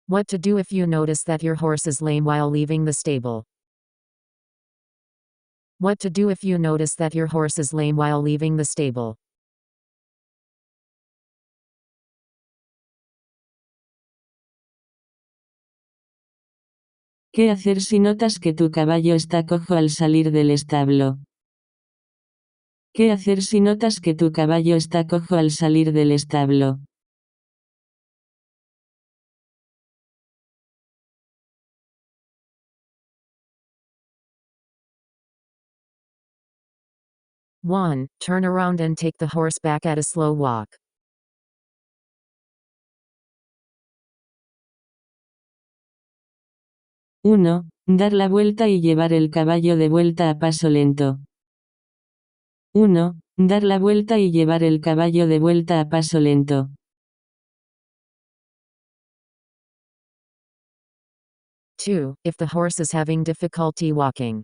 What to do if you notice that your horse is lame while leaving the stable. What to do if you notice that your horse is lame while leaving the stable. ¿Qué hacer si notas que tu caballo está cojo al salir del establo? ¿Qué hacer si notas que tu caballo está cojo al salir del establo? One, turn around and take the horse back at a slow walk. 1. Dar la vuelta y llevar el caballo de vuelta a paso lento. 1. Dar la vuelta y llevar el caballo de vuelta a paso lento. 2. If the horse is having difficulty walking.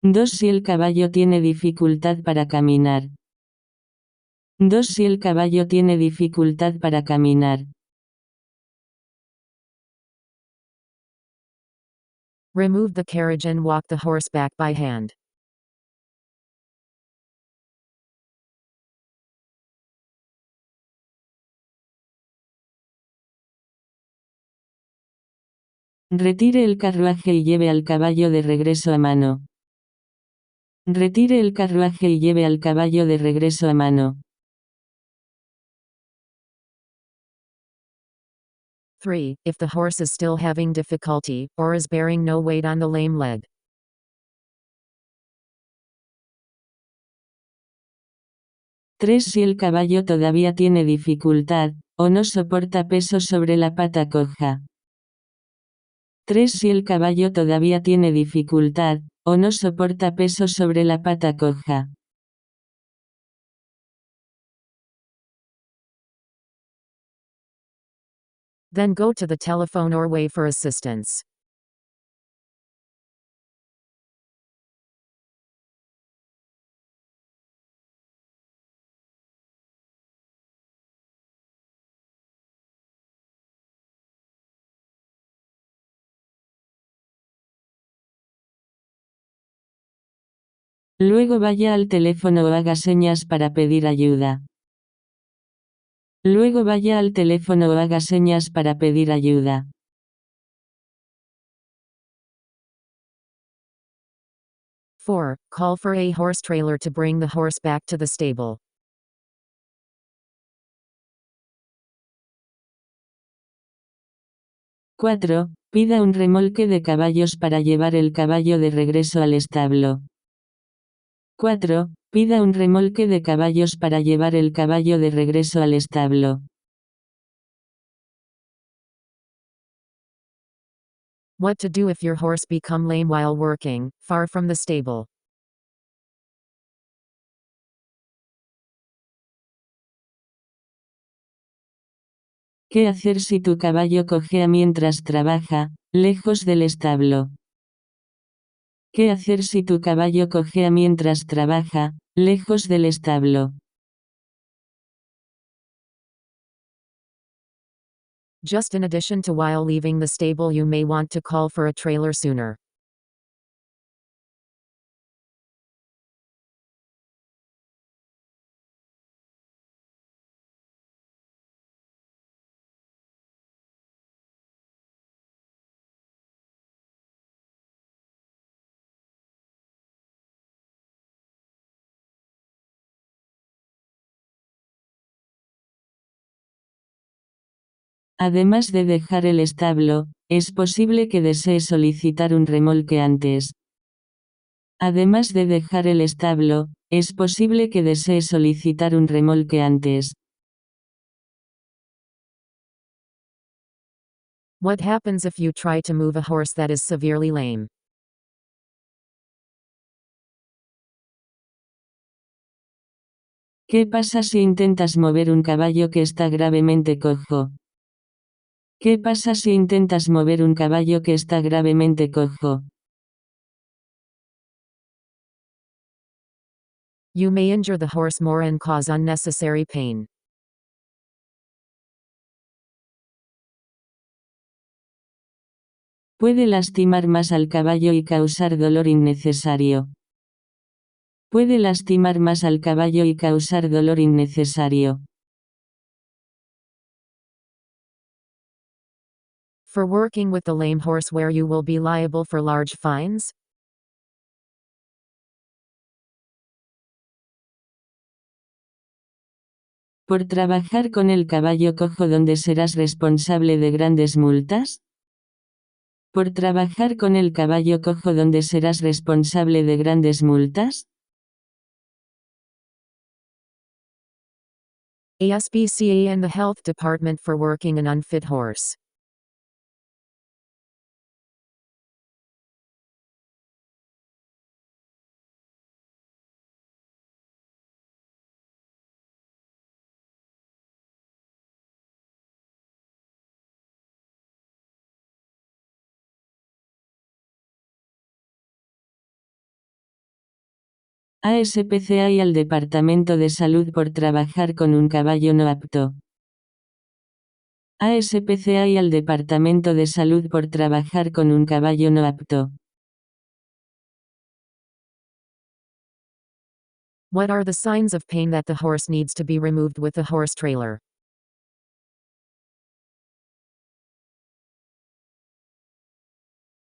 2. Si el caballo tiene dificultad para caminar. 2. Si el caballo tiene dificultad para caminar. Remove the carriage and walk the horse back by hand. 3. Retire el carruaje y lleve al caballo de regreso a mano. 4. Retire el carruaje y lleve al caballo de regreso a mano. 3. If the horse is still having difficulty, or is bearing no weight on the lame leg. 3. Si el caballo todavía tiene dificultad, o no soporta peso sobre la pata coja. 3. Si el caballo todavía tiene dificultad, o no soporta peso sobre la pata coja. Then go to the telephone or wave for assistance. Luego vaya al teléfono o haga señas para pedir ayuda. Luego vaya al teléfono o haga señas para pedir ayuda. 4. Call for a horse trailer to bring the horse back to the stable. 4. Pida un remolque de caballos para llevar el caballo de regreso al establo. 4. Pida un remolque de caballos para llevar el caballo de regreso al establo. What to do if your horse become lame while working, far from the stable. ¿Qué hacer si tu caballo cojea mientras trabaja, lejos del establo? ¿Qué hacer si tu caballo cojea mientras trabaja, lejos del establo? Just in addition to while leaving the stable, you may want to call for a trailer sooner. Además de dejar el establo, es posible que desee solicitar un remolque antes. Además de dejar el establo, es posible que desee solicitar un remolque antes. What happens if you try to move a horse that is severely lame? ¿Qué pasa si intentas mover un caballo que está gravemente cojo? ¿Qué pasa si intentas mover un caballo que está gravemente cojo? You may injure the horse more and cause unnecessary pain. Puede lastimar más al caballo y causar dolor innecesario. Puede lastimar más al caballo y causar dolor innecesario. For working with the lame horse where you will be liable for large fines? ¿Por trabajar con el caballo cojo donde serás responsable de grandes multas? ¿Por trabajar con el caballo cojo donde serás responsable de grandes multas? ASPCA and the Health Department for working an unfit horse. ASPCA y al Departamento de Salud por trabajar con un caballo no apto. ASPCA y al Departamento de Salud por trabajar con un caballo no apto. What are the signs of pain that the horse needs to be removed with the horse trailer?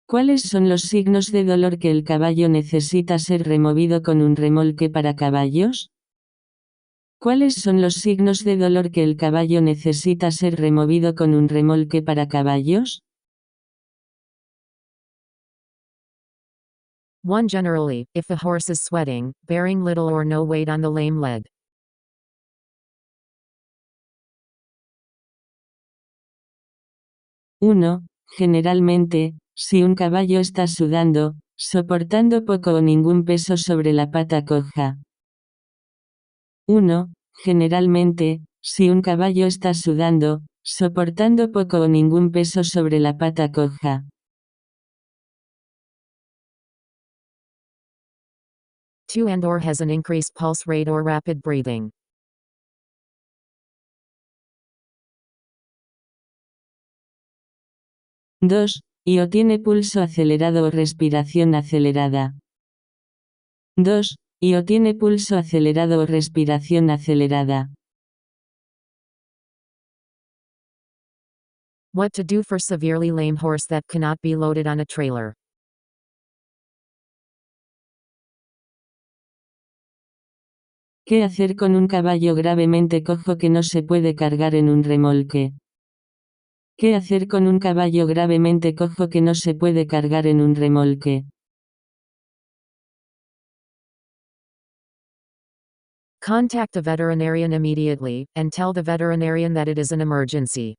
¿Cuáles son los signos de dolor que el caballo necesita ser removido con un remolque para caballos? ¿Cuáles son los signos de dolor que el caballo necesita ser removido con un remolque para caballos? 1. Generally, if the horse is sweating, bearing little or no weight on the lame leg. 1. Generalmente, si un caballo está sudando, soportando poco o ningún peso sobre la pata coja. 1. Generalmente, si un caballo está sudando, soportando poco o ningún peso sobre la pata coja. 2. And or has an increased pulse rate or rapid breathing. 2. Y o tiene pulso acelerado o respiración acelerada. 2. Y o tiene pulso acelerado o respiración acelerada. What to do for severely lame horse that cannot be loaded on a trailer. ¿Qué hacer con un caballo gravemente cojo que no se puede cargar en un remolque? ¿Qué hacer con un caballo gravemente cojo que no se puede cargar en un remolque? Contact a veterinarian immediately, and tell the veterinarian that it is an emergency.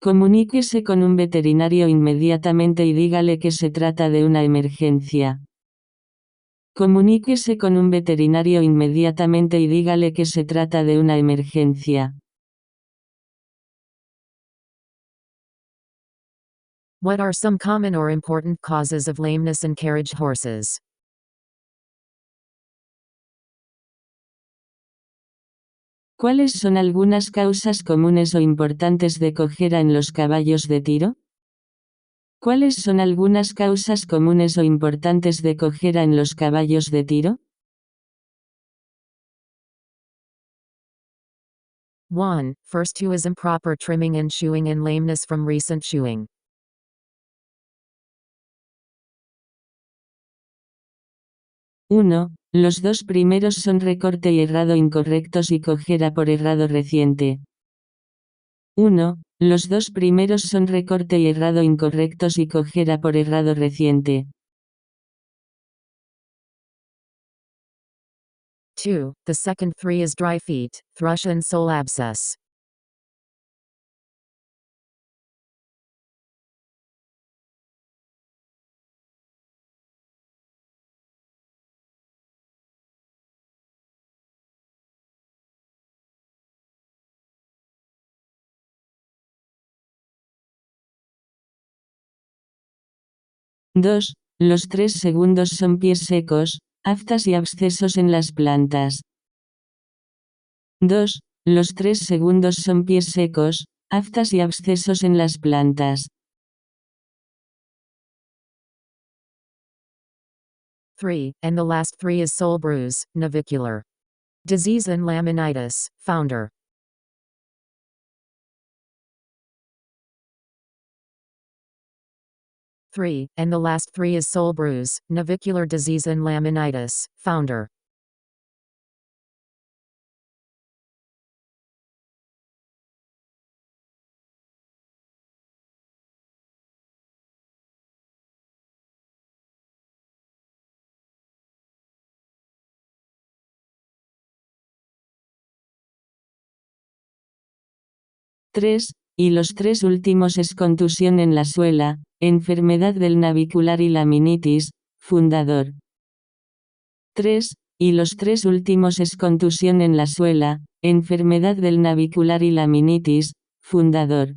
Comuníquese con un veterinario inmediatamente y dígale que se trata de una emergencia. Comuníquese con un veterinario inmediatamente y dígale que se trata de una emergencia. What are some common or important causes of lameness in carriage horses? ¿Cuáles son algunas causas comunes o importantes de cojera en los caballos de tiro? ¿Cuáles son algunas causas comunes o importantes de cojera en los caballos de tiro? 1. First 2 is improper trimming and shoeing and lameness from recent shoeing. 1. Los dos primeros son recorte y errado incorrectos y cojera por errado reciente. 1. Los dos primeros son recorte y errado incorrectos y cojera por errado reciente. 2. The second 3 is dry feet, thrush and sole abscess. Dos. Los 3 segundos son pies secos, aftas y abscesos en las plantas. 2. Los 3 segundos son pies secos, aftas y abscesos en las plantas. 3. And the last 3 is sole bruise, navicular disease and laminitis, founder. 3. And the last 3 is sole bruise, navicular disease and laminitis, founder. Tres. Y los 3 últimos es contusión en la suela, enfermedad del navicular y laminitis, fundador. 3. Y los 3 últimos es contusión en la suela, enfermedad del navicular y laminitis, fundador.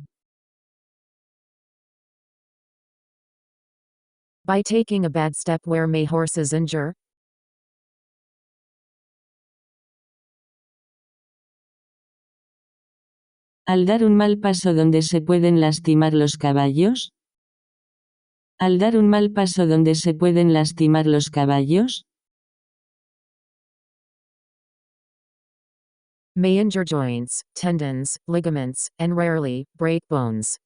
By taking a bad step, where may horses injure? Al dar un mal paso donde se pueden lastimar los caballos. Al dar un mal paso donde se pueden lastimar los caballos. May injure joints, tendons, ligaments, and rarely, break bones.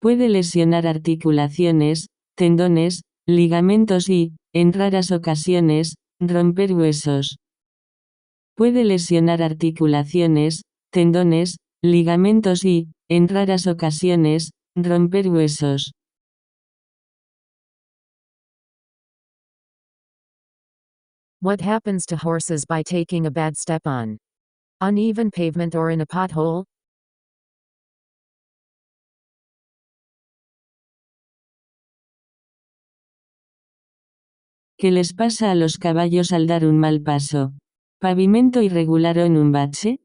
Puede lesionar articulaciones, tendones, ligamentos y, en raras ocasiones, romper huesos. Puede lesionar articulaciones, tendones, ligamentos y, en raras ocasiones, romper huesos. What happens to horses by taking a bad step on uneven pavement or in a pothole? ¿Qué les pasa a los caballos al dar un mal paso? ¿Pavimento irregular o en un bache?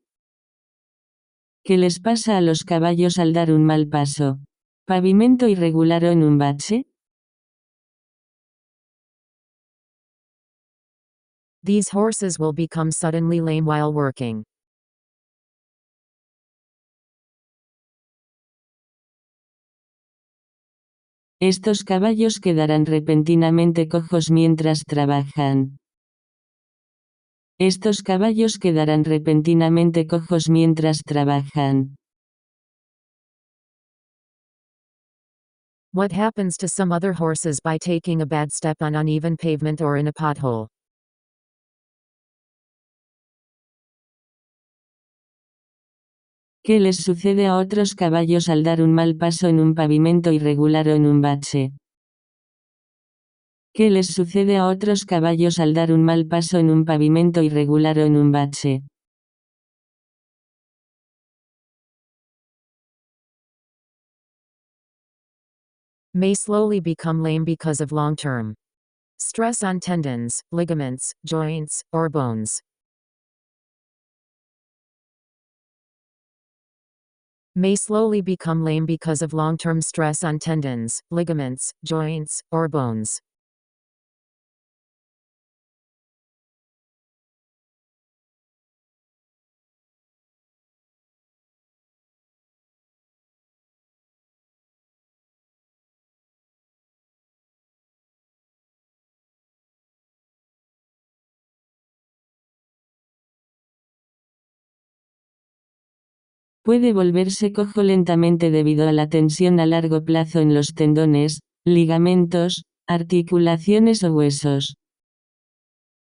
¿Qué les pasa a los caballos al dar un mal paso? ¿Pavimento irregular o en un bache? These horses will become suddenly lame while working. Estos caballos quedarán repentinamente cojos mientras trabajan. Estos caballos quedarán repentinamente cojos mientras trabajan. What happens to some other horses by taking a bad step on uneven pavement or in a pothole? ¿Qué les sucede a otros caballos al dar un mal paso en un pavimento irregular o en un bache? ¿Qué les sucede a otros caballos al dar un mal paso en un pavimento irregular o en un bache? May slowly become lame because of long-term stress on tendons, ligaments, joints, or bones. May slowly become lame because of long-term stress on tendons, ligaments, joints, or bones. Puede volverse cojo lentamente debido a la tensión a largo plazo en los tendones, ligamentos, articulaciones o huesos.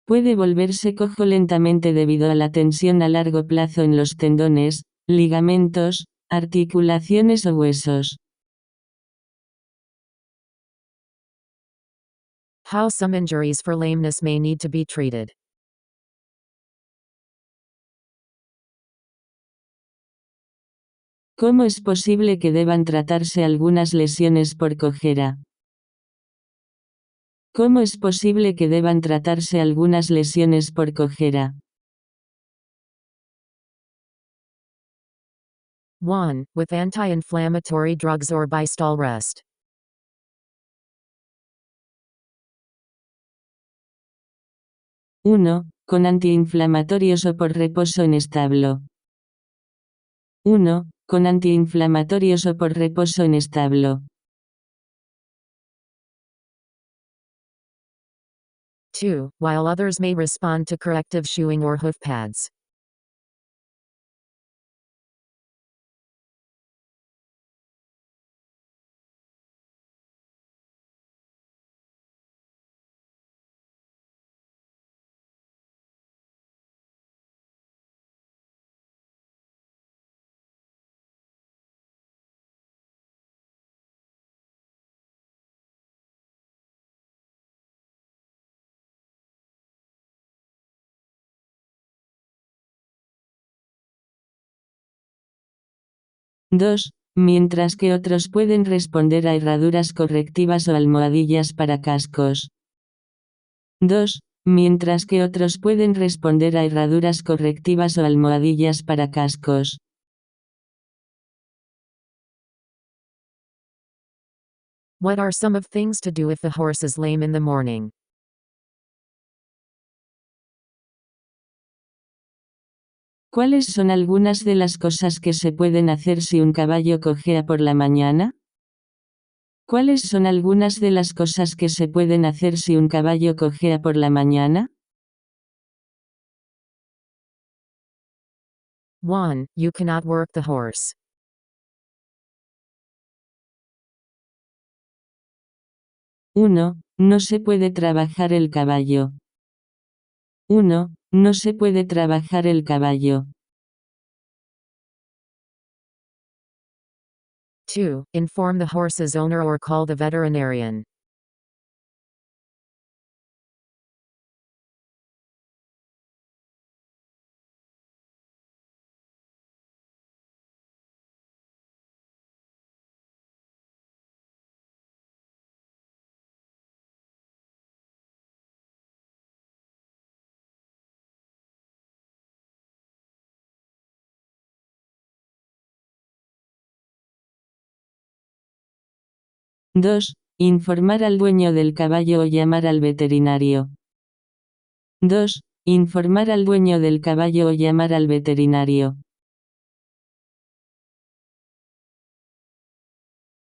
Puede volverse cojo lentamente debido a la tensión a largo plazo en los tendones, ligamentos, articulaciones o huesos. How some injuries for lameness may need to be treated. ¿Cómo es posible que deban tratarse algunas lesiones por cojera? ¿Cómo es posible que deban tratarse algunas lesiones por cojera? 1. With anti-inflammatory drugs or by stall rest. 1. Con antiinflamatorios o por reposo en establo. 1. Con antiinflamatorios o por reposo en establo. 2. While others may respond to corrective shoeing or hoof pads. 2. Mientras que otros pueden responder a herraduras correctivas o almohadillas para cascos. 2. Mientras que otros pueden responder a herraduras correctivas o almohadillas para cascos. What are some of things to do if the horse is lame in the morning? ¿Cuáles son algunas de las cosas que se pueden hacer si un caballo cojea por la mañana? ¿Cuáles son algunas de las cosas que se pueden hacer si un caballo cojea por la mañana? 1. You cannot work the horse. 1. No se puede trabajar el caballo. 1. No se puede trabajar el caballo. 2. Inform the horse's owner or call the veterinarian. 2. Informar al dueño del caballo o llamar al veterinario. 2. Informar al dueño del caballo o llamar al veterinario.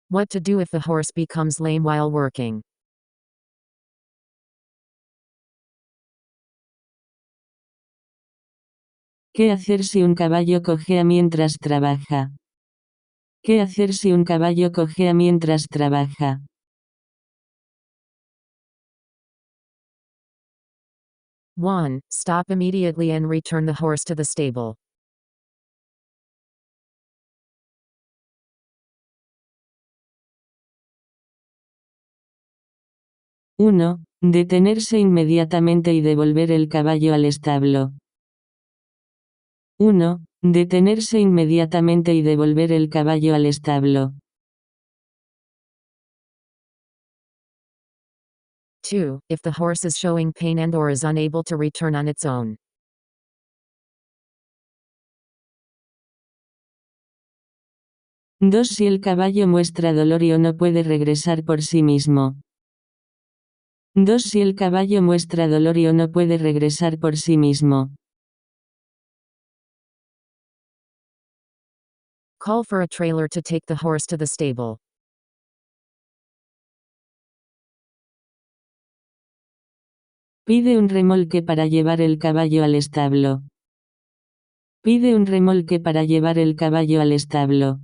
What to do if the horse becomes lame while working? ¿Qué hacer si un caballo cojea mientras trabaja? ¿Qué hacer si un caballo cojea mientras trabaja? 1. Stop immediately and return the horse to the stable. 1. Detenerse inmediatamente y devolver el caballo al establo. 1. Detenerse inmediatamente y devolver el caballo al establo. 2. If the horse is showing pain and or is unable to return on its own. 2. Si el caballo muestra dolor y o no puede regresar por sí mismo. 2. Si el caballo muestra dolor y o no puede regresar por sí mismo. Call for a trailer to take the horse to the stable. Pide un remolque para llevar el caballo al establo. Pide un remolque para llevar el caballo al establo.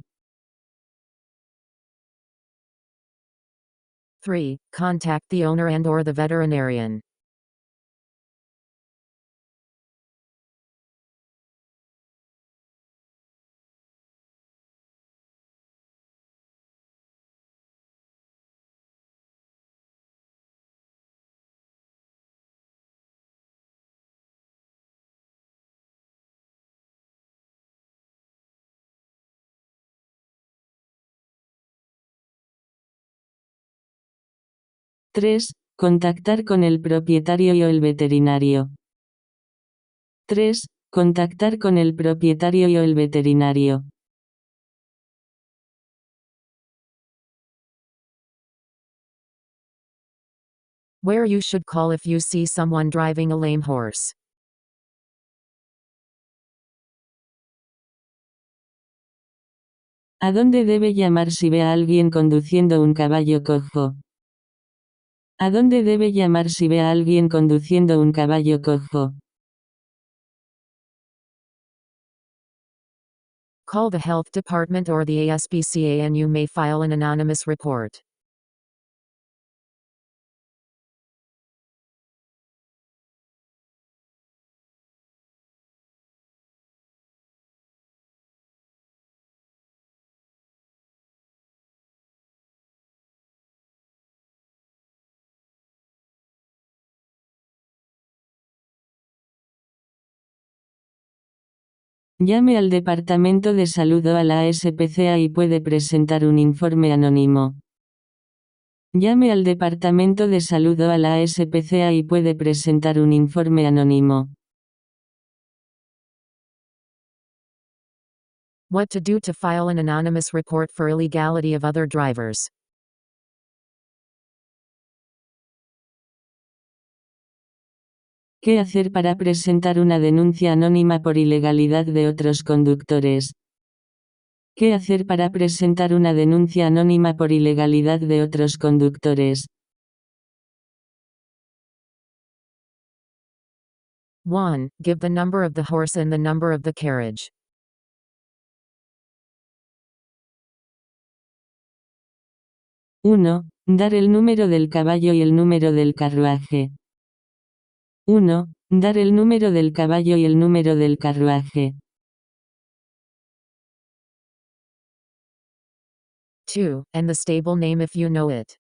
3. Contact the owner and/or the veterinarian. 3. Contactar con el propietario o el veterinario. 3. Contactar con el propietario o el veterinario. Where you should call if you see someone driving a lame horse. ¿A dónde debe llamar si ve a alguien conduciendo un caballo cojo? ¿A dónde debe llamar si ve a alguien conduciendo un caballo cojo? Call the health department or the ASPCA and you may file an anonymous report. Llame al Departamento de Salud o a la ASPCA y puede presentar un informe anónimo. Llame al Departamento de Salud o a la ASPCA y puede presentar un informe anónimo. What to do to file an anonymous report for illegality of other drivers. ¿Qué hacer para presentar una denuncia anónima por ilegalidad de otros conductores? ¿Qué hacer para presentar una denuncia anónima por ilegalidad de otros conductores? 1. Give the number of the horse and the number of the carriage. 1. Dar el número del caballo y el número del carruaje. 1. Dar el número del caballo y el número del carruaje. 2. And the stable name if you know it.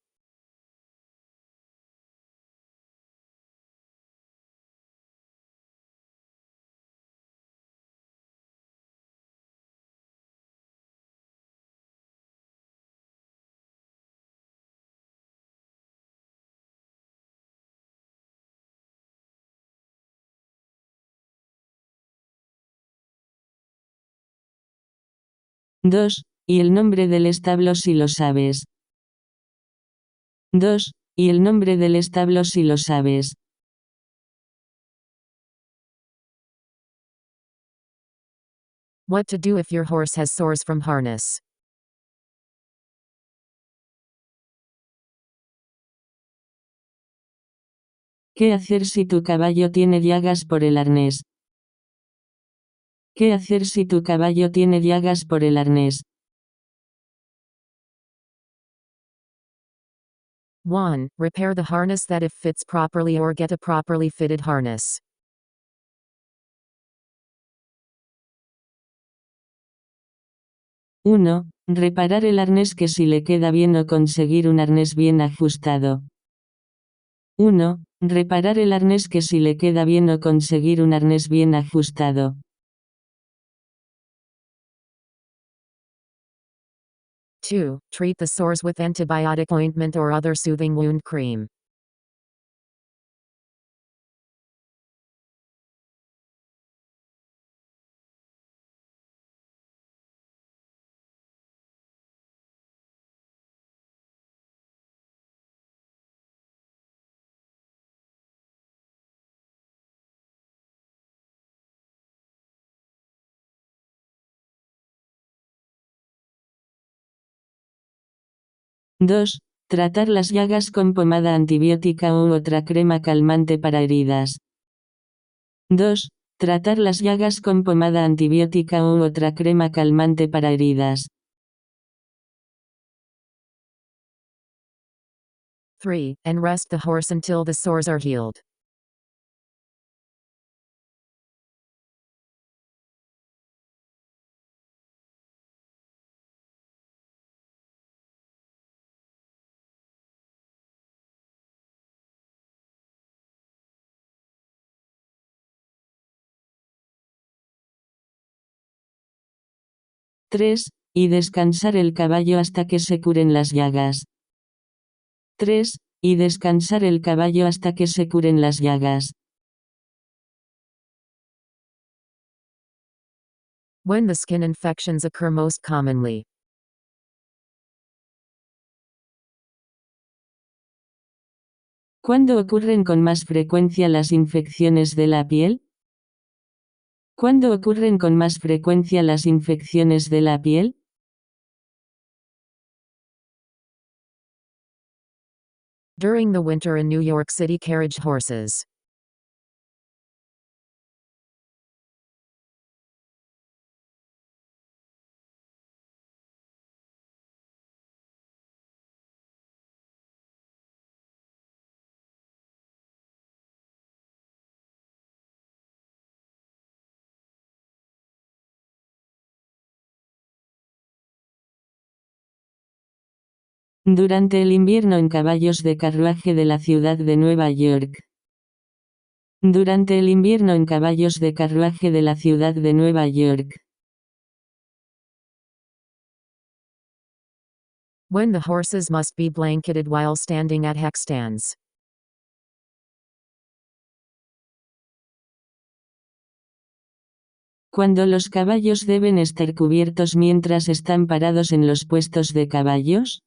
2. Y el nombre del establo si lo sabes. 2. Y el nombre del establo si lo sabes. 1. What to do if your horse has sores from harness. ¿Qué hacer si tu caballo tiene llagas por el arnés? ¿Qué hacer si tu caballo tiene llagas por el arnés? 1. Repair the harness that if fits properly or get a properly fitted harness. 1. Reparar el arnés que si le queda bien o conseguir un arnés bien ajustado. 1. Reparar el arnés que si le queda bien o conseguir un arnés bien ajustado. 2. Treat the sores with antibiotic ointment or other soothing wound cream. 2. Tratar las llagas con pomada antibiótica u otra crema calmante para heridas. 2. Tratar las llagas con pomada antibiótica u otra crema calmante para heridas. 3. And rest the horse until the sores are healed. 3. Y descansar el caballo hasta que se curen las llagas. 3. Y descansar el caballo hasta que se curen las llagas. When the skin infections occur most commonly. ¿Cuándo ocurren con más frecuencia las infecciones de la piel? ¿Cuándo ocurren con más frecuencia las infecciones de la piel? During the winter in New York City carriage horses. Durante el invierno en caballos de carruaje de la ciudad de Nueva York. Durante el invierno en caballos de carruaje de la ciudad de Nueva York. When the horses must be blanketed while standing at hack stands. Cuando los caballos deben estar cubiertos mientras están parados en los puestos de caballos.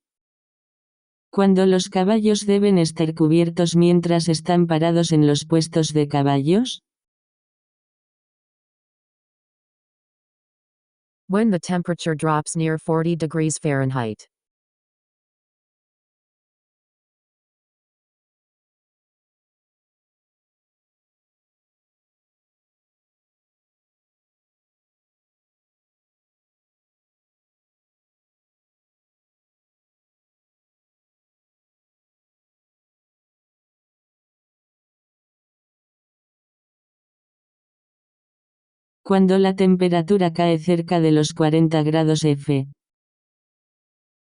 Cuando los caballos deben estar cubiertos mientras están parados en los puestos de caballos. When the temperature drops near 40 degrees Fahrenheit. Cuando la temperatura cae cerca de los 40 grados F.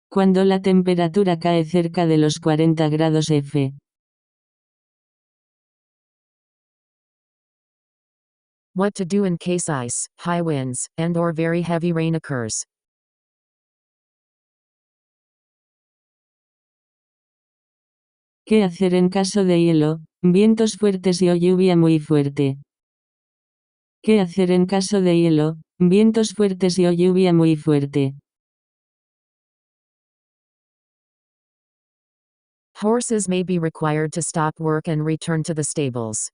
Cuando la temperatura cae cerca de los 40 grados F. What to do in case ice, high winds, and/or very heavy rain occurs. ¿Qué hacer en caso de hielo, vientos fuertes y o lluvia muy fuerte? ¿Qué hacer en caso de hielo, vientos fuertes y o lluvia muy fuerte? Horses may be required to stop work and return to the stables.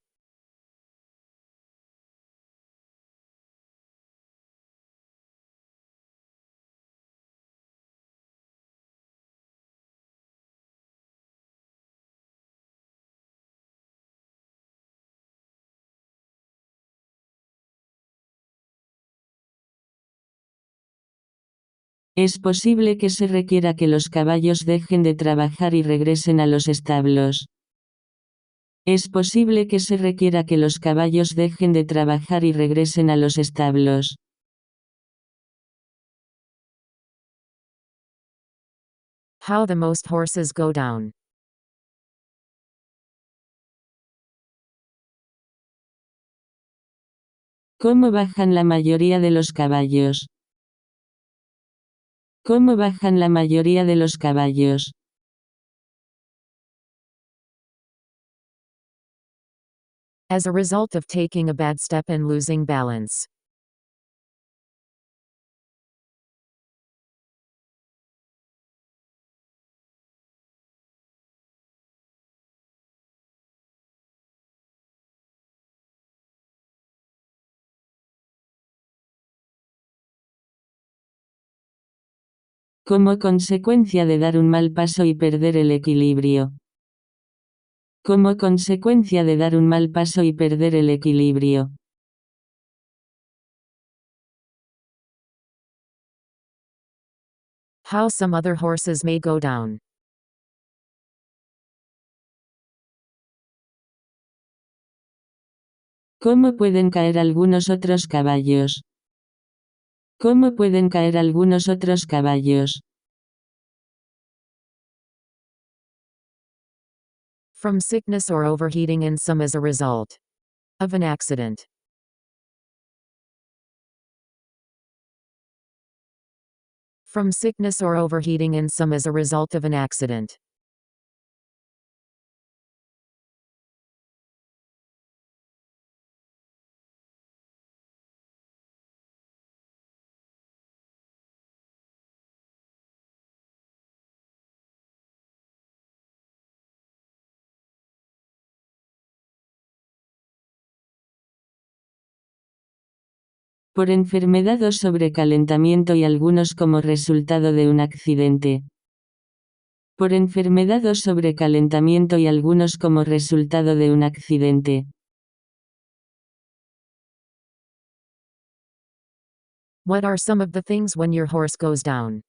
Es posible que se requiera que los caballos dejen de trabajar y regresen a los establos. Es posible que se requiera que los caballos dejen de trabajar y regresen a los establos. How the most horses go down. ¿Cómo bajan la mayoría de los caballos? ¿Cómo bajan la mayoría de los caballos? As a result of taking a bad step and losing balance. Como consecuencia de dar un mal paso y perder el equilibrio. Como consecuencia de dar un mal paso y perder el equilibrio. How some other horses may go down. ¿Cómo pueden caer algunos otros caballos? ¿Cómo pueden caer algunos otros caballos? From sickness or overheating in some as a result of an accident. From sickness or overheating in some as a result of an accident. Por enfermedad o sobrecalentamiento y algunos como resultado de un accidente. Por enfermedad o sobrecalentamiento y algunos como resultado de un accidente. What are some of the things when your horse goes down?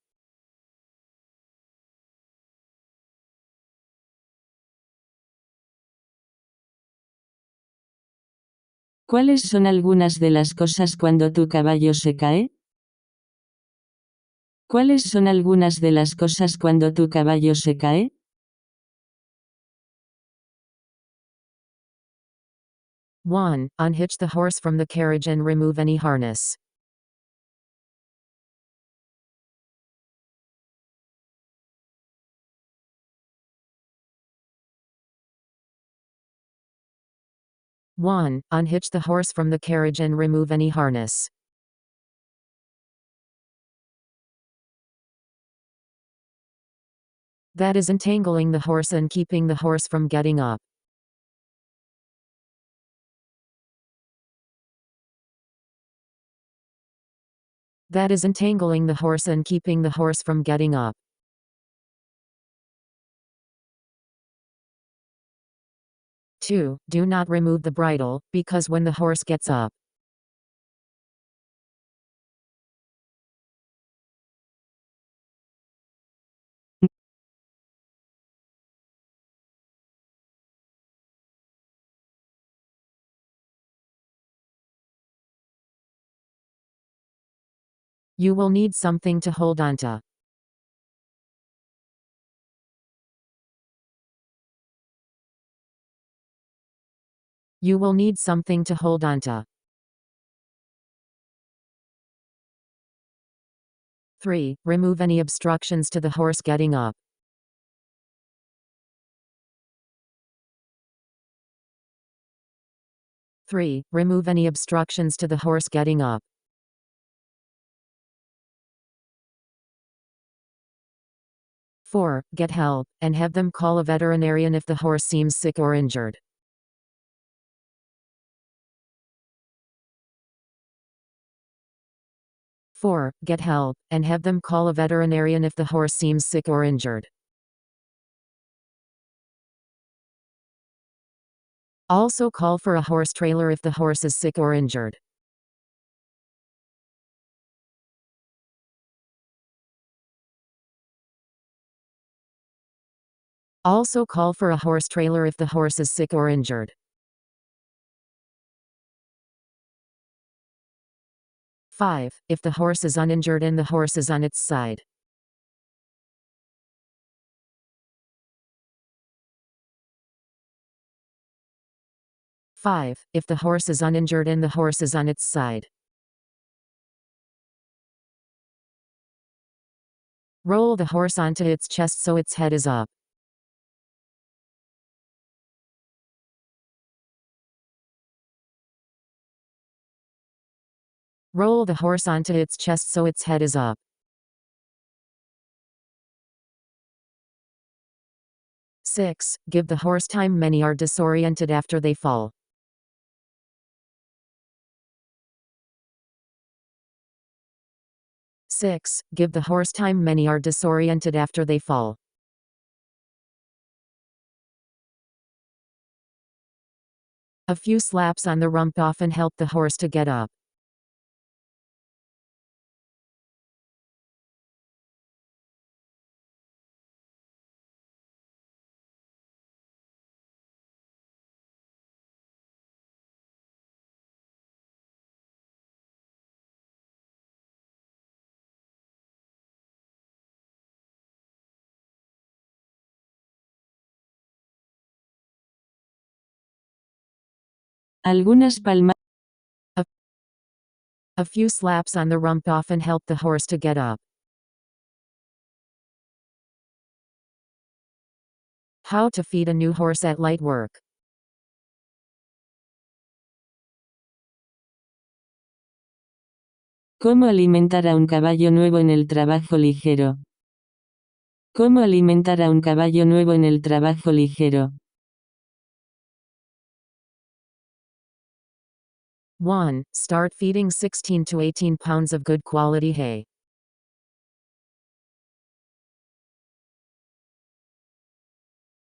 ¿Cuáles son algunas de las cosas cuando tu caballo se cae? ¿Cuáles son algunas de las cosas cuando tu caballo se cae? One, unhitch the horse from the carriage and remove any harness. One, unhitch the horse from the carriage and remove any harness. That is entangling the horse and keeping the horse from getting up. That is entangling the horse and keeping the horse from getting up. Two, do not remove the bridle, because when the horse gets up, you will need something to hold onto. You will need something to hold onto. 3. Remove any obstructions to the horse getting up. Three, remove any obstructions to the horse getting up. Four, get help, and have them call a veterinarian if the horse seems sick or injured. Four, get help, and have them call a veterinarian if the horse seems sick or injured. Also call for a horse trailer if the horse is sick or injured. Also call for a horse trailer if the horse is sick or injured. 5. If the horse is uninjured and the horse is on its side. Five, if the horse is uninjured and the horse is on its side. Roll the horse onto its chest so its head is up. Roll the horse onto its chest so its head is up. Six, give the horse time. Many are disoriented after they fall. Six, give the horse time. Many are disoriented after they fall. A few slaps on the rump often help the horse to get up. Algunas palmadas. A few slaps on the rump often help the horse to get up. How to feed a new horse at light work. ¿Cómo alimentar a un caballo nuevo en el trabajo ligero? ¿Cómo alimentar a un caballo nuevo en el trabajo ligero? 1. Start feeding 16 to 18 pounds of good quality hay.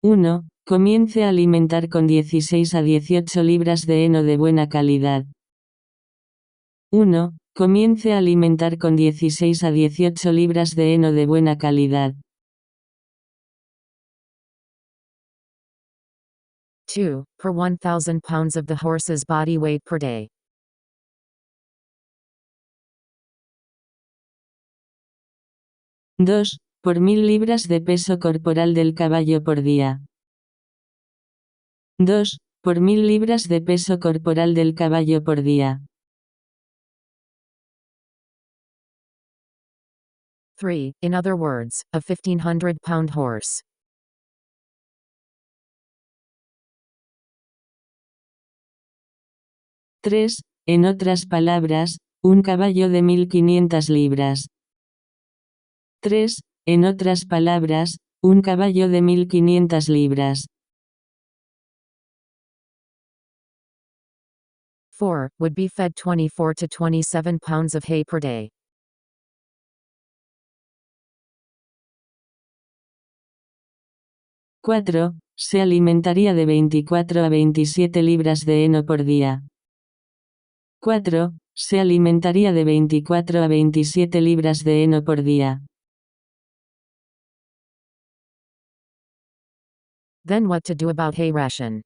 1. Comience a alimentar con 16 a 18 libras de heno de buena calidad. 1. Comience a alimentar con 16 a 18 libras de heno de buena calidad. 2. Per 1,000 pounds of the horse's body weight per day. 2. Por 1000 libras de peso corporal del caballo por día. 2. Por 1000 libras de peso corporal del caballo por día. 3. In other words, a 1,500-pound horse. 3. En otras palabras, un caballo de 1500 libras. 3. En otras palabras, un caballo de 1500 libras. 4. Would be fed 24 to 27 pounds of hay per day. 4. Se alimentaría de 24 a 27 libras de heno por día. 4. Se alimentaría de 24 a 27 libras de heno por día. Then what to do about hay ration?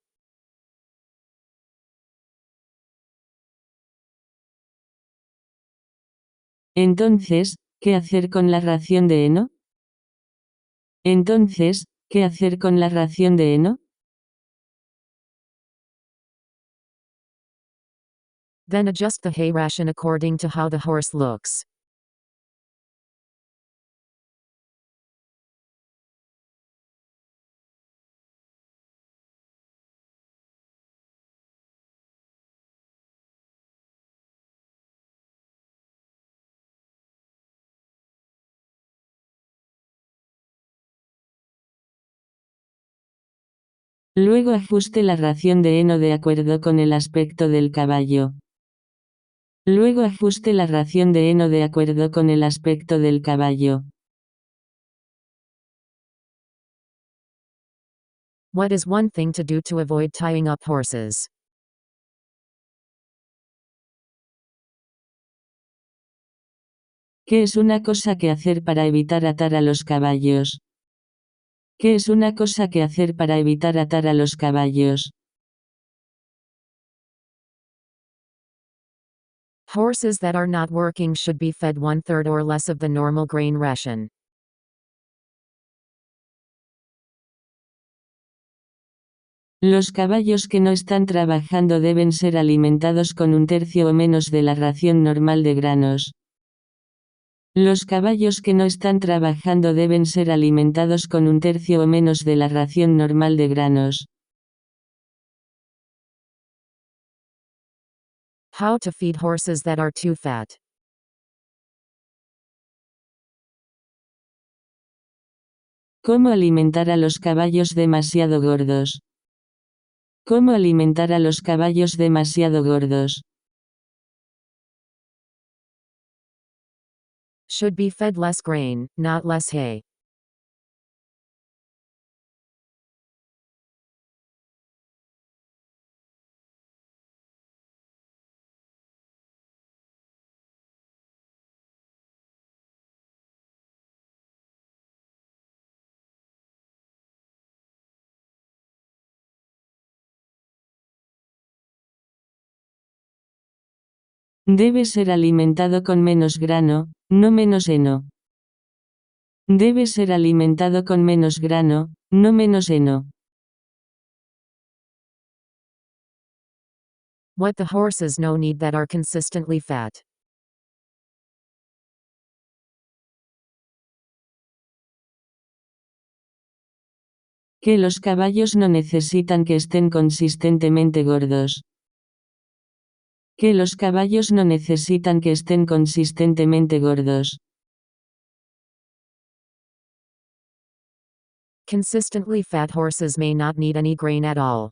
Entonces, ¿qué hacer con la ración de heno? Entonces, ¿qué hacer con la ración de heno? Then adjust the hay ration according to how the horse looks. Luego ajuste la ración de heno de acuerdo con el aspecto del caballo. Luego ajuste la ración de heno de acuerdo con el aspecto del caballo. What is one thing to do to avoid tying up horses? ¿Qué es una cosa que hacer para evitar atar a los caballos? ¿Qué es una cosa que hacer para evitar atar a los caballos? Horses that are not working should be fed 1/3 or less of the normal grain ration. Los caballos que no están trabajando deben ser alimentados con 1/3 o menos de la ración normal de granos. Los caballos que no están trabajando deben ser alimentados con 1/3 o menos de la ración normal de granos. How to feed horses that are too fat. ¿Cómo alimentar a los caballos demasiado gordos? ¿Cómo alimentar a los caballos demasiado gordos? Should be fed less grain, not less hay. Debe ser alimentado con menos grano, no menos heno. Debe ser alimentado con menos grano, no menos heno. What the horses no need that are consistently fat. Que los caballos no necesitan que estén consistentemente gordos. Que los caballos no necesitan que estén consistentemente gordos. Consistently fat horses may not need any grain at all.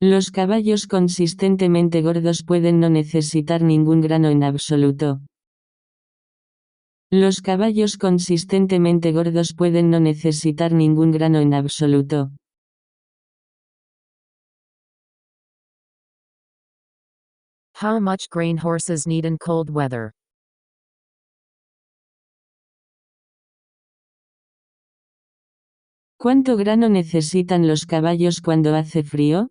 Los caballos consistentemente gordos pueden no necesitar ningún grano en absoluto. Los caballos consistentemente gordos pueden no necesitar ningún grano en absoluto. How much grain horses need in cold weather. ¿Cuánto grano necesitan los caballos cuando hace frío?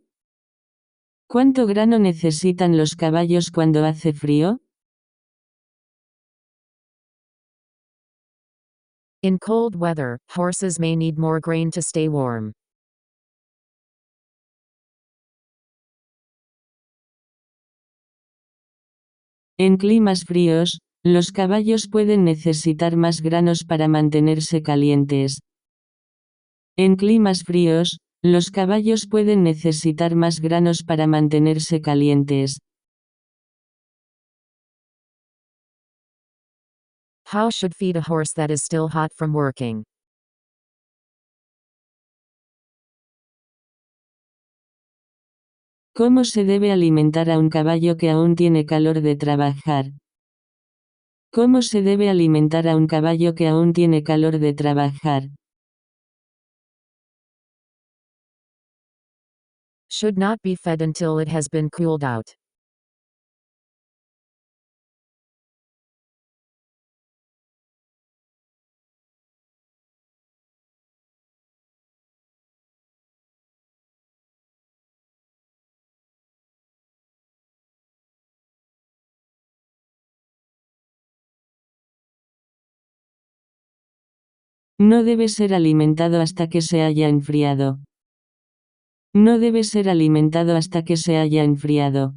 ¿Cuánto grano necesitan los caballos cuando hace frío? In cold weather, horses may need more grain to stay warm. En climas fríos, los caballos pueden necesitar más granos para mantenerse calientes. En climas fríos, los caballos pueden necesitar más granos para mantenerse calientes. How should feed a horse that is still hot from working? ¿Cómo se debe alimentar a un caballo que aún tiene calor de trabajar? ¿Cómo se debe alimentar a un caballo que aún tiene calor de trabajar? Should not be fed until it has been cooled out. No debe ser alimentado hasta que se haya enfriado. No debe ser alimentado hasta que se haya enfriado.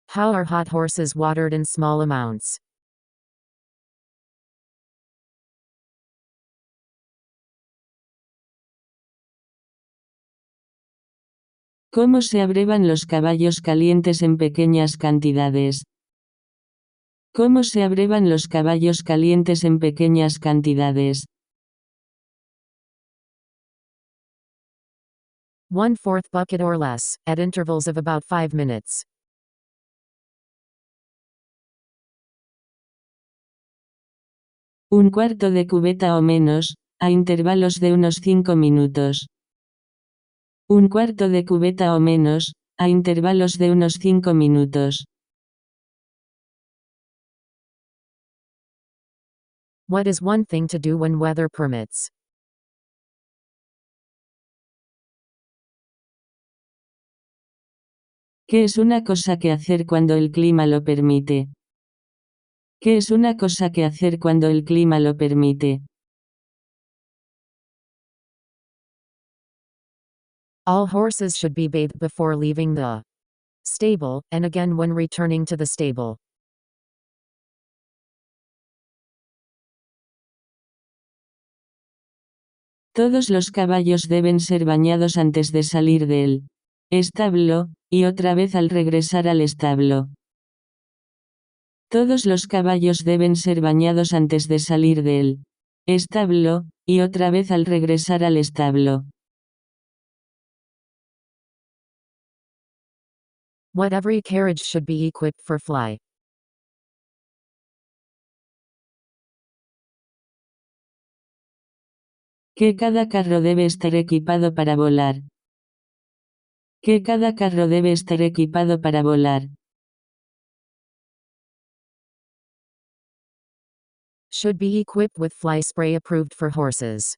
How are hot horses watered in small amounts? ¿Cómo se abrevan los caballos calientes en pequeñas cantidades? ¿Cómo se abrevan los caballos calientes en pequeñas cantidades? 1/4 bucket or less, at intervals of about 5 minutes. Un cuarto de cubeta o menos, a intervalos de unos 5 minutos. Un cuarto de cubeta o menos, a intervalos de unos 5 minutos. What is one thing to do when weather permits? ¿Qué es una cosa que hacer cuando el clima lo permite? ¿Qué es una cosa que hacer cuando el clima lo permite? All horses should be bathed before leaving the stable, and again when returning to the stable. Todos los caballos deben ser bañados antes de salir del establo, y otra vez al regresar al establo. Todos los caballos deben ser bañados antes de salir del establo, y otra vez al regresar al establo. What every carriage should be equipped for fly. Que cada carro debe estar equipado para volar. Que cada carro debe estar equipado para volar. Should be equipped with fly spray approved for horses.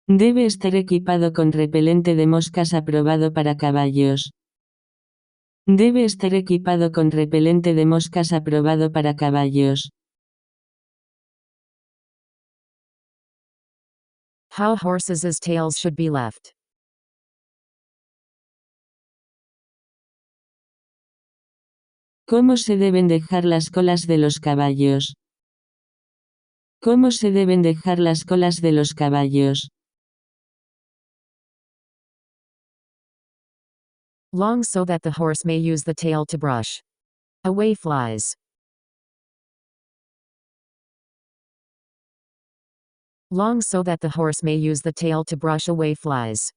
Debe estar equipado con repelente de moscas aprobado para caballos. Debe estar equipado con repelente de moscas aprobado para caballos. How horses' tails should be left. ¿Cómo se deben dejar las colas de los caballos? ¿Cómo se deben dejar las colas de los caballos? Long so that the horse may use the tail to brush away flies. Long so that the horse may use the tail to brush away flies.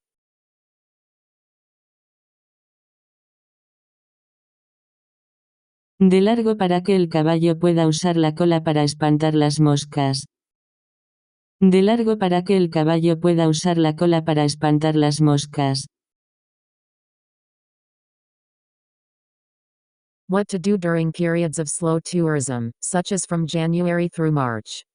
De largo para que el caballo pueda usar la cola para espantar las moscas. De largo para que el caballo pueda usar la cola para espantar las moscas. What to do during periods of slow tourism, such as from January through March.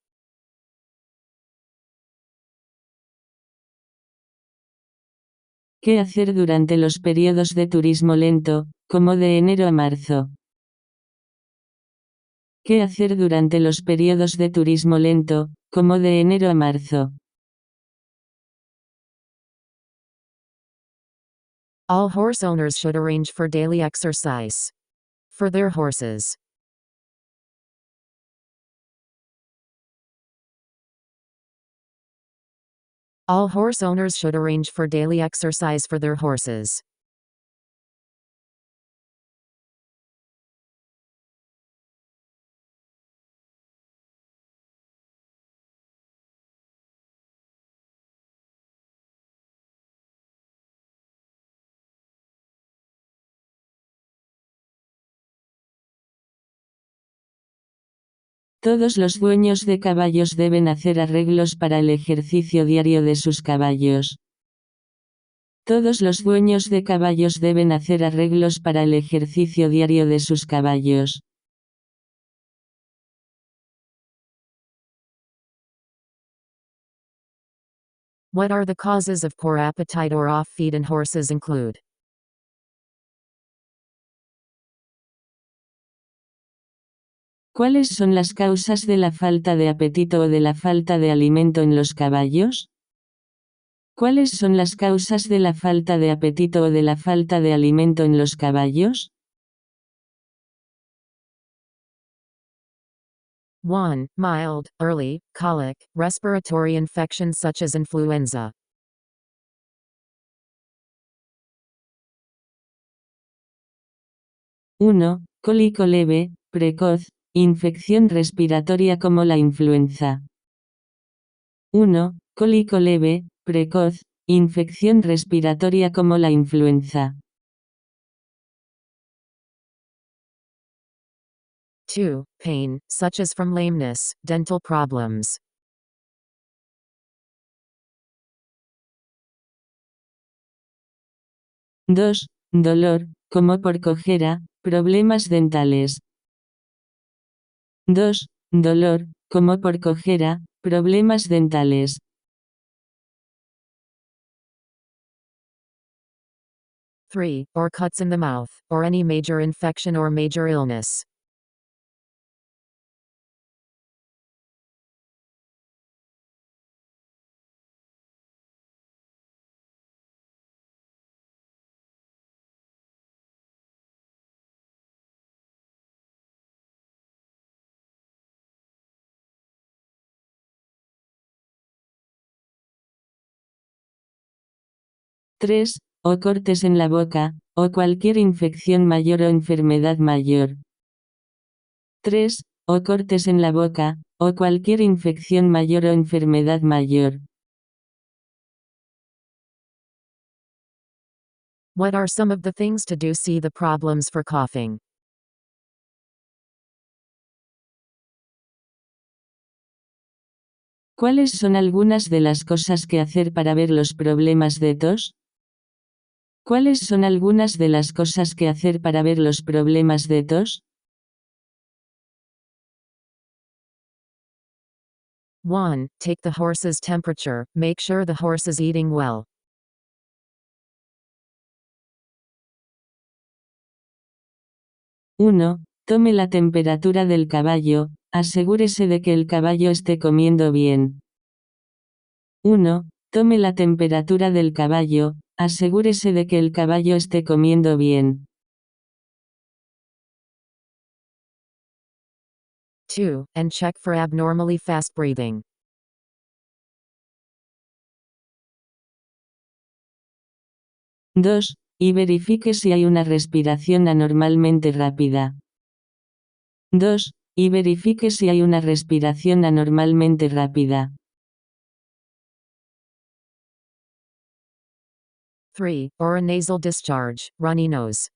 ¿Qué hacer durante los periodos de turismo lento, como de enero a marzo? ¿Qué hacer durante los periodos de turismo lento, como de enero a marzo? All horse owners should arrange for daily exercise for their horses. All horse owners should arrange for daily exercise for their horses. Todos los dueños de caballos deben hacer arreglos para el ejercicio diario de sus caballos. Todos los dueños de caballos deben hacer arreglos para el ejercicio diario de sus caballos. What are the causes of poor appetite or off feed in horses include? ¿Cuáles son las causas de la falta de apetito o de la falta de alimento en los caballos? ¿Cuáles son las causas de la falta de apetito o de la falta de alimento en los caballos? 1. Mild, early, colic, respiratory infections such as influenza. 1. Cólico leve, precoz, infección respiratoria como la influenza. 1. Cólico leve, precoz, infección respiratoria como la influenza. 2. Pain, such as from lameness, dental problems. 2. Dolor, como por cojera, problemas dentales. 2. Dolor, como por cojera, problemas dentales. 3. Or cuts in the mouth, or any major infection or major illness. 3. O cortes en la boca, o cualquier infección mayor o enfermedad mayor. 3. O cortes en la boca, o cualquier infección mayor o enfermedad mayor. What are some of the things to do? See the problems for coughing. ¿Cuáles son algunas de las cosas que hacer para ver los problemas de tos? ¿Cuáles son algunas de las cosas que hacer para ver los problemas de tos? 1. Take the horse's temperature, make sure the horse is eating well. 1. Tome la temperatura del caballo, asegúrese de que el caballo esté comiendo bien. 1. Tome la temperatura del caballo, asegúrese de que el caballo esté comiendo bien. 2. And check for abnormally fast breathing. 2. Y verifique si hay una respiración anormalmente rápida. 2. Y verifique si hay una respiración anormalmente rápida. 3. Or a nasal discharge, runny nose.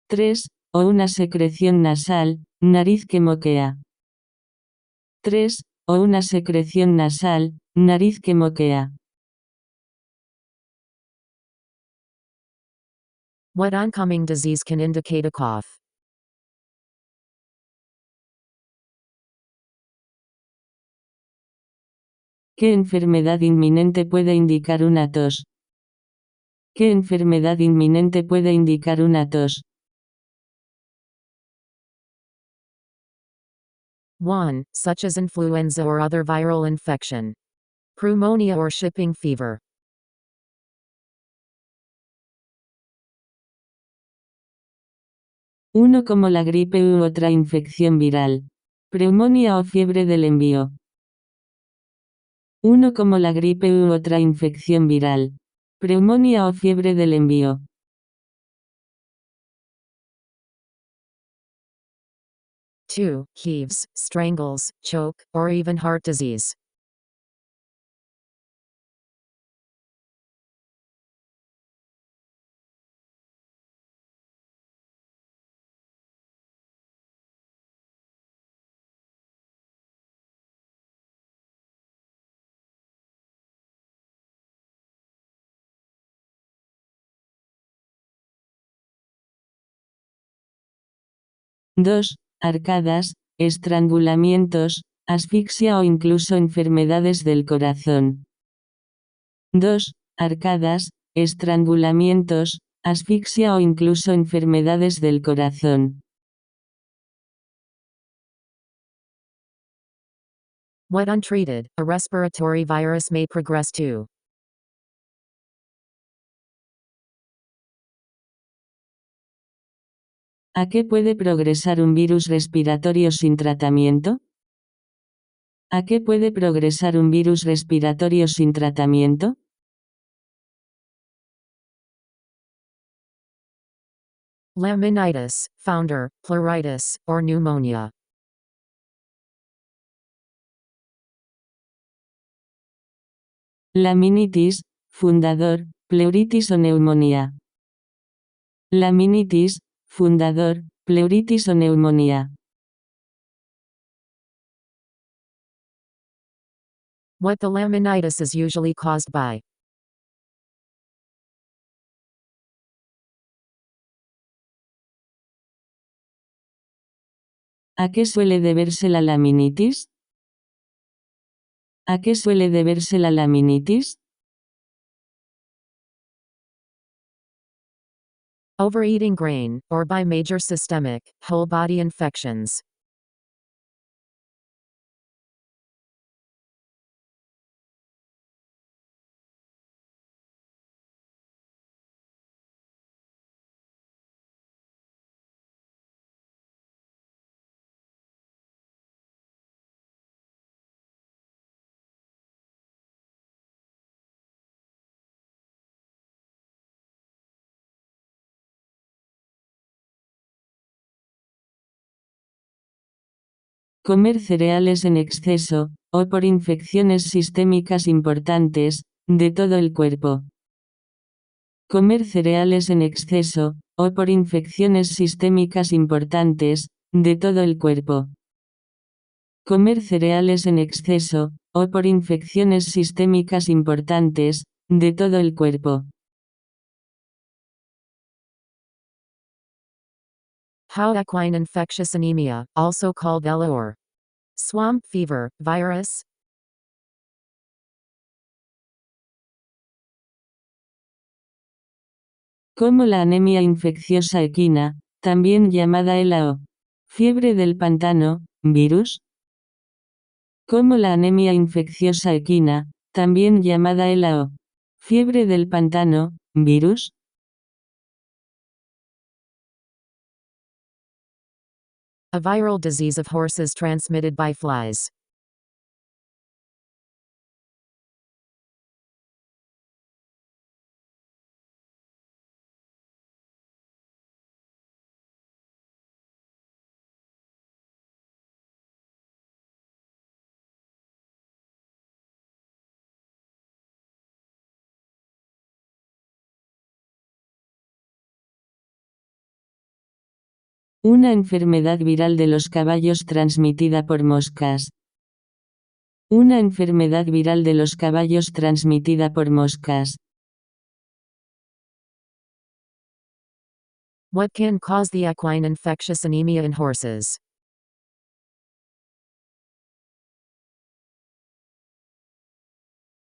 3. O una secreción nasal, nariz que moquea. 3. O una secreción nasal, nariz que moquea. What oncoming disease can indicate a cough? ¿Qué enfermedad inminente puede indicar una tos? ¿Qué enfermedad inminente puede indicar una tos? 1. Such as influenza or other viral infection. Pneumonia or shipping fever. 1 como la gripe u otra infección viral. Pneumonia o fiebre del envío. 1 como la gripe u otra infección viral. Pneumonia o fiebre del envío. 2. Heaves, strangles, choke, or even heart disease. 2. Arcadas, estrangulamientos, asfixia o incluso enfermedades del corazón. 2. Arcadas, estrangulamientos, asfixia o incluso enfermedades del corazón. What untreated, a respiratory virus may progress to. ¿A qué puede progresar un virus respiratorio sin tratamiento? ¿A qué puede progresar un virus respiratorio sin tratamiento? Laminitis, founder, pleuritis, or pneumonia. Laminitis, fundador, pleuritis o neumonía. Laminitis, fundador, pleuritis o neumonía. What the laminitis is usually caused by. ¿A qué suele deberse la laminitis? ¿A qué suele deberse la laminitis? Overeating grain, or by major systemic, whole body infections. Comer cereales en exceso, o por infecciones sistémicas importantes, de todo el cuerpo. Comer cereales en exceso, o por infecciones sistémicas importantes, de todo el cuerpo. Comer cereales en exceso, o por infecciones sistémicas importantes, de todo el cuerpo. How equine infectious anemia, also called ELA or swamp fever, virus? Como la anemia infecciosa equina, también llamada ELA o fiebre del pantano, virus. Como la anemia infecciosa equina, también llamada ELA o fiebre del pantano, virus. A viral disease of horses transmitted by flies. Una enfermedad viral de los caballos transmitida por moscas. Una enfermedad viral de los caballos transmitida por moscas. What can cause the equine infectious anemia in horses?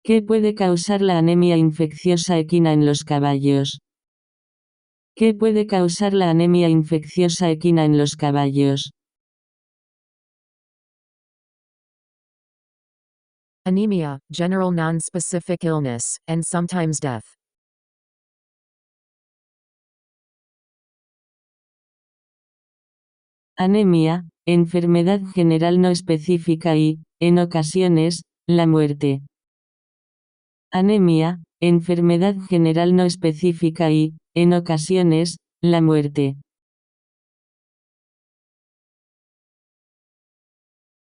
¿Qué puede causar la anemia infecciosa equina en los caballos? ¿Qué puede causar la anemia infecciosa equina en los caballos? Anemia, general non-specific illness, and sometimes death. Anemia, enfermedad general no específica y, en ocasiones, la muerte. Anemia, enfermedad general no específica y, en ocasiones, la muerte.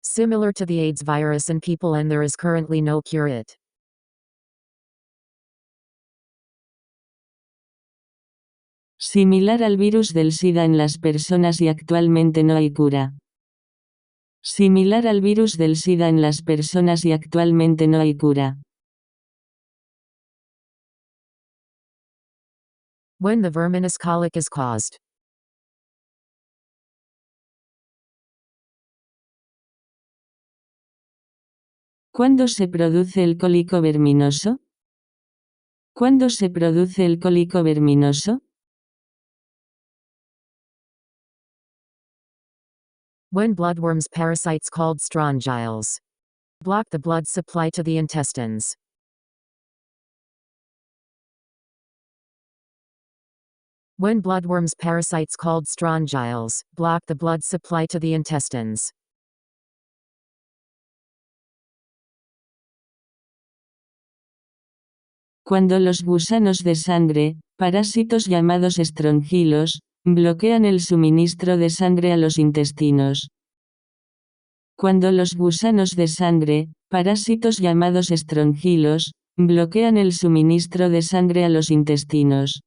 Similar to the AIDS virus in people, and there is currently no cure it. Similar al virus del SIDA en las personas y actualmente no hay cura. Similar al virus del SIDA en las personas y actualmente no hay cura. When the verminous colic is caused. ¿Cuándo se produce el cólico verminoso? ¿Cuándo se produce el cólico verminoso? When bloodworms parasites called strongyles block the blood supply to the intestines. When bloodworms parasites called strongyles block the blood supply to the intestines. Cuando los gusanos de sangre, parásitos llamados estrongilos, bloquean el suministro de sangre a los intestinos. Cuando los gusanos de sangre, parásitos llamados estrongilos, bloquean el suministro de sangre a los intestinos.